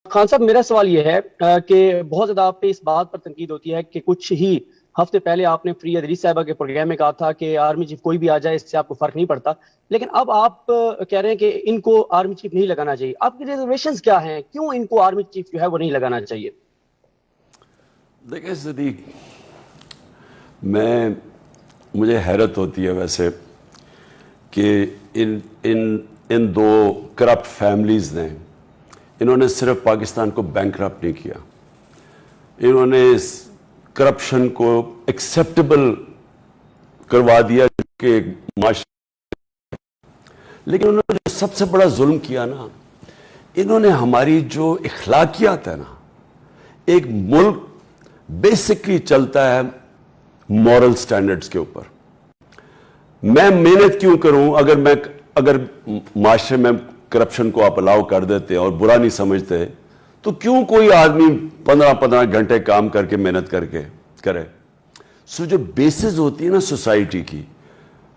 خان صاحب میرا سوال یہ ہے کہ بہت زیادہ آپ پہ اس بات پر تنقید ہوتی ہے کہ کچھ ہی ہفتے پہلے آپ نے فری عدریس صاحبہ کے پروگرام میں کہا تھا کہ آرمی چیف کوئی بھی آ جائے اس سے آپ کو فرق نہیں پڑتا، لیکن اب آپ کہہ رہے ہیں کہ ان کو آرمی چیف نہیں لگانا چاہیے. آپ کی ریزرویشنز کیا ہیں؟ کیوں ان کو آرمی چیف جو ہے وہ نہیں لگانا چاہیے؟ دیکھیں صدیق، مجھے حیرت ہوتی ہے ویسے کہ ان دو کرپٹ فیملیز نے، انہوں نے صرف پاکستان کو بینکرپٹ نہیں کیا، انہوں نے اس کرپشن کو ایکسیپٹیبل کروا دیا کہ معاشرے، لیکن انہوں نے جو سب سے بڑا ظلم کیا نا، انہوں نے ہماری جو اخلاقیات ہے نا، ایک ملک بیسکلی چلتا ہے مورل سٹینڈرڈز کے اوپر. میں محنت کیوں کروں اگر معاشرے میں کرپشن کو آپ الاؤ کر دیتے اور برا نہیں سمجھتے تو کیوں کوئی آدمی 15 گھنٹے کام کر کے محنت کر کے کرے. سو جو بیسز ہوتی ہے نا سوسائٹی کی،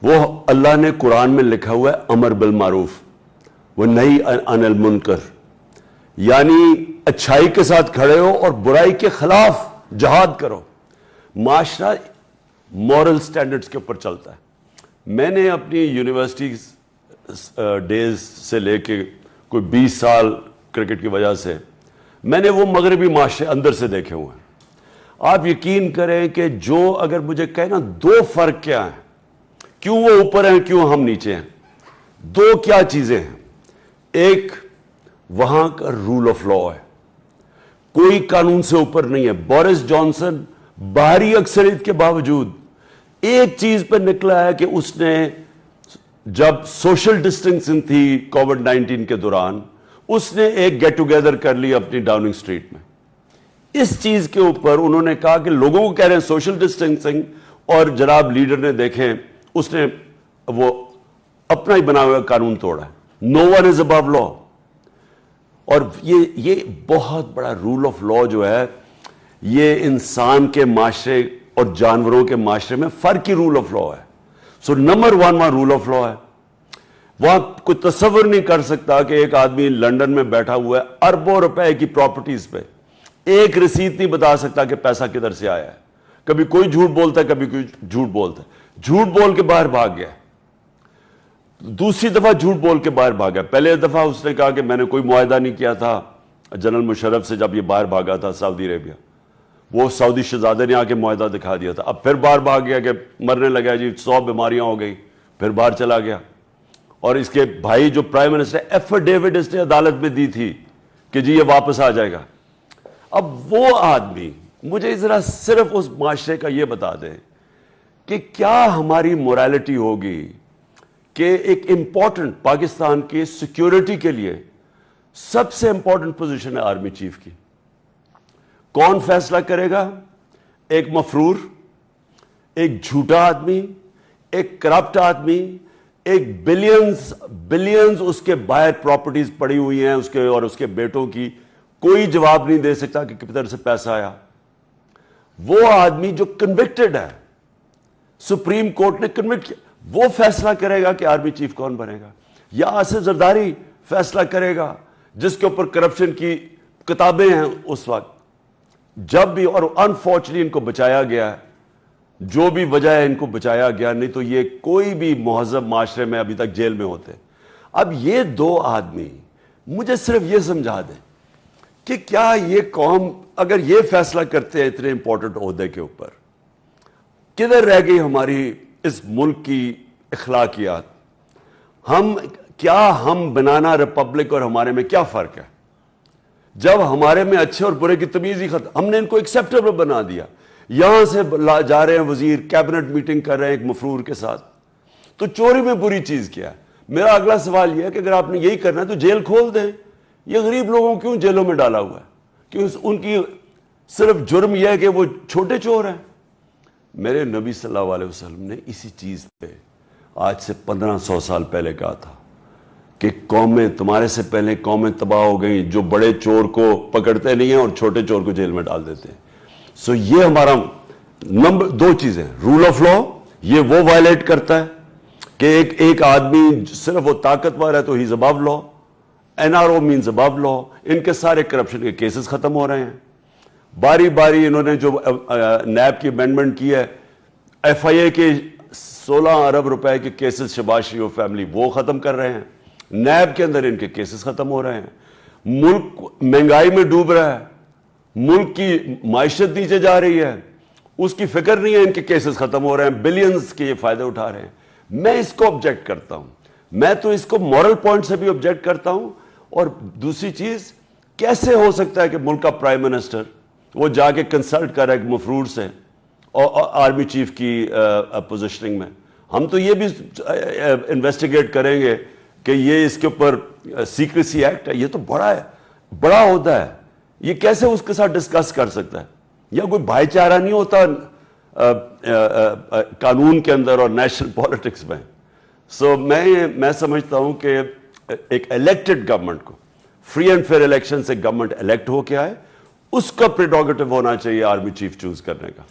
وہ اللہ نے قرآن میں لکھا ہوا ہے امر بالمعروف وہ نہی عن المنکر، یعنی اچھائی کے ساتھ کھڑے ہو اور برائی کے خلاف جہاد کرو. معاشرہ مورل سٹینڈرڈز کے اوپر چلتا ہے. میں نے اپنی یونیورسٹی ڈیز سے لے کے کوئی 20 سال کرکٹ کی وجہ سے میں نے وہ مغربی معاشرے اندر سے دیکھے ہوئے ہیں. آپ یقین کریں کہ جو اگر مجھے کہے نا دو فرق کیا ہیں، کیوں وہ اوپر ہیں کیوں ہم نیچے ہیں، دو کیا چیزیں ہیں. ایک وہاں کا رول آف لا ہے، کوئی قانون سے اوپر نہیں ہے. بورس جانسن باہری اکثریت کے باوجود ایک چیز پہ نکلا ہے کہ اس نے جب سوشل ڈسٹینسنگ تھی کووڈ-19 کے دوران، اس نے ایک گیٹ ٹوگیدر کر لی اپنی ڈاؤننگ اسٹریٹ میں. اس چیز کے اوپر انہوں نے کہا کہ لوگوں کو کہہ رہے ہیں سوشل ڈسٹینسنگ، اور جناب لیڈر نے دیکھیں اس نے وہ اپنا ہی بنا ہوا قانون توڑا ہے. نو ون از ابو لا. اور یہ بہت بڑا رول آف لا جو ہے، یہ انسان کے معاشرے اور جانوروں کے معاشرے میں فرق کی رول آف لا ہے. سو نمبر 1 وہاں رول آف لا ہے. وہاں کوئی تصور نہیں کر سکتا کہ ایک آدمی لنڈن میں بیٹھا ہوا ہے اربوں روپے کی پراپرٹیز پہ، ایک رسید نہیں بتا سکتا کہ پیسہ کدھر سے آیا ہے. کبھی کوئی جھوٹ بولتا ہے، کبھی کوئی جھوٹ بولتا ہے، جھوٹ بول کے باہر بھاگ گیا. دوسری دفعہ جھوٹ بول کے باہر بھاگا. پہلے دفعہ اس نے کہا کہ میں نے کوئی معاہدہ نہیں کیا تھا جنرل مشرف سے جب یہ باہر بھاگا تھا سعودی عربیہ، وہ سعودی شہزادے نے آ کے معاہدہ دکھا دیا تھا. اب پھر باہر بھاگ گیا کہ مرنے لگا جی 100 بیماریاں ہو گئی، پھر باہر چلا گیا. اور اس کے بھائی جو پرائم منسٹر ایفیڈیوٹ اس نے عدالت میں دی تھی کہ جی یہ واپس آ جائے گا. اب وہ آدمی مجھے ذرا صرف اس معاشرے کا یہ بتا دے کہ کیا ہماری مورالٹی ہوگی کہ ایک امپورٹنٹ پاکستان کی سیکیورٹی کے لیے سب سے امپورٹنٹ پوزیشن ہے آرمی چیف کی، کون فیصلہ کرے گا؟ ایک مفرور، ایک جھوٹا آدمی، ایک کرپٹ آدمی، ایک بلینز اس کے باہر پراپرٹیز پڑی ہوئی ہیں اس کے اور اس کے بیٹوں کی، کوئی جواب نہیں دے سکتا کہ کدھر سے پیسہ آیا. وہ آدمی جو کنوکٹڈ ہے، سپریم کورٹ نے کنوکٹ کیا، وہ فیصلہ کرے گا کہ آرمی چیف کون بنے گا؟ یا آصف زرداری فیصلہ کرے گا جس کے اوپر کرپشن کی کتابیں ہیں اس وقت جب بھی، اور انفارچونیٹلی ان کو بچایا گیا ہے، جو بھی وجہ ہے ان کو بچایا گیا، نہیں تو یہ کوئی بھی مہذب معاشرے میں ابھی تک جیل میں ہوتے. اب یہ دو آدمی مجھے صرف یہ سمجھا دیں کہ کیا یہ قوم اگر یہ فیصلہ کرتے ہیں اتنے امپورٹنٹ عہدے کے اوپر، کدھر رہ گئی ہماری اس ملک کی اخلاقیات؟ ہم بنانا ریپبلک اور ہمارے میں کیا فرق ہے؟ جب ہمارے میں اچھے اور برے کی تمیز ہی ختم، ہم نے ان کو ایکسیپٹیبل بنا دیا. یہاں سے جا رہے ہیں وزیر کیبنٹ میٹنگ کر رہے ہیں ایک مفرور کے ساتھ، تو چوری میں بری چیز کیا ہے؟ میرا اگلا سوال یہ ہے کہ اگر آپ نے یہی کرنا ہے تو جیل کھول دیں. یہ غریب لوگوں کیوں جیلوں میں ڈالا ہوا ہے؟ کیوں ان کی صرف جرم یہ ہے کہ وہ چھوٹے چور ہیں؟ میرے نبی صلی اللہ علیہ وسلم نے اسی چیز پہ آج سے 1500 سال پہلے کہا تھا کہ قومیں تمہارے سے پہلے قومیں تباہ ہو گئیں جو بڑے چور کو پکڑتے نہیں ہیں اور چھوٹے چور کو جیل میں ڈال دیتے ہیں. سو یہ ہمارا نمبر 2 چیزیں، رول آف لا یہ وہ وائلیٹ کرتا ہے کہ ایک آدمی صرف وہ طاقتور ہے تو ہی ابو لا، NRO means above law. ان کے سارے کرپشن کے کیسز ختم ہو رہے ہیں. باری باری انہوں نے جو نیب کی امینڈمنٹ کی ہے, FIA کے 16 ارب روپے کے کیسز شہباز شریف فیملی وہ ختم کر رہے ہیں. نیب کے اندر ان کے کیسز ختم ہو رہے ہیں. ملک مہنگائی میں ڈوب رہا ہے, ملک کی معیشت نیچے جا رہی ہے, اس کی فکر نہیں ہے, ان کے کیسز ختم ہو رہے ہیں, بلینز کے یہ فائدے اٹھا رہے ہیں. میں اس کو آبجیکٹ کرتا ہوں. میں تو اس کو مورل پوائنٹ سے بھی آبجیکٹ کرتا ہوں. اور دوسری چیز, کیسے ہو سکتا ہے کہ ملک کا پرائم منسٹر وہ جا کے کنسلٹ کر رہا ہے مفرور سے اور آرمی چیف کی پوزیشننگ میں. ہم تو یہ بھی انویسٹیگیٹ کریں گے کہ یہ اس کے اوپر سیکریسی ایکٹ ہے, یہ تو بڑا عہدہ ہے, یہ کیسے اس کے ساتھ ڈسکس کر سکتا ہے؟ یا کوئی بھائی چارہ نہیں ہوتا قانون کے اندر اور نیشنل پالیٹکس میں؟ سو میں سمجھتا ہوں کہ ایک الیکٹڈ گورنمنٹ کو فری اینڈ فیئر الیکشن سے گورنمنٹ الیکٹ ہو کے آئے, اس کا پریروگیٹو ہونا چاہیے آرمی چیف چوز کرنے کا.